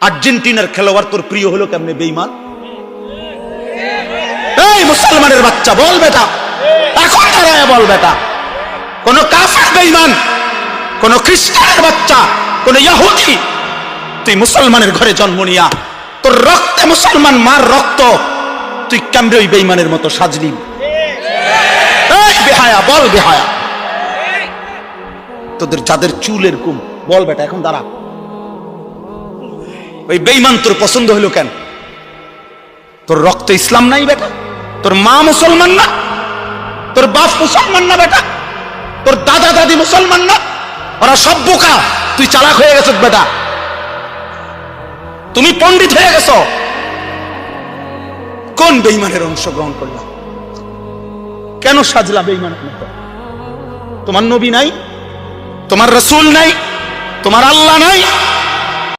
আর্জেন্টিনার খেলোয়াড় তোর প্রিয় হলো কেমনে বেঈমান? এই মুসলমানের বাচ্চা বল বেটা, এখন দাঁড়ায় বল বেটা, কোন কাফের বেঈমান, কোন খ্রিস্টানের বাচ্চা, কোন ইহুদি, তুই মুসলমানের ঘরে জন্ম নিয়া তোর রক্তে মুসলমান মার রক্ত, তুই কেমনে ওই বেঈমানের মতো সাজলি? এই বেহায়া বল বেহায়া, তোদের যাদের চুল এরকম বল বেটা, এখন দাঁড়া। ওই বেঈমান তোর পছন্দ হলো কেন? তোর রক্ত ইসলাম নাই বেটা, তোর মা মুসলমান না, তোর বাপ মুসলমান না বেটা, তোর দাদা দাদি মুসলমান না, ওরা সব বোকা, তুই চালাক হয়ে গেছিস বেটা, তুমি পণ্ডিত হয়ে গেছ। কোন বেঈমানের অংশগ্রহণ করলাম? কেন সাজলা বেঈমানের মতো? তোমার নবী নাই, তোমার রাসূল নাই, তোমার আল্লাহ নাই,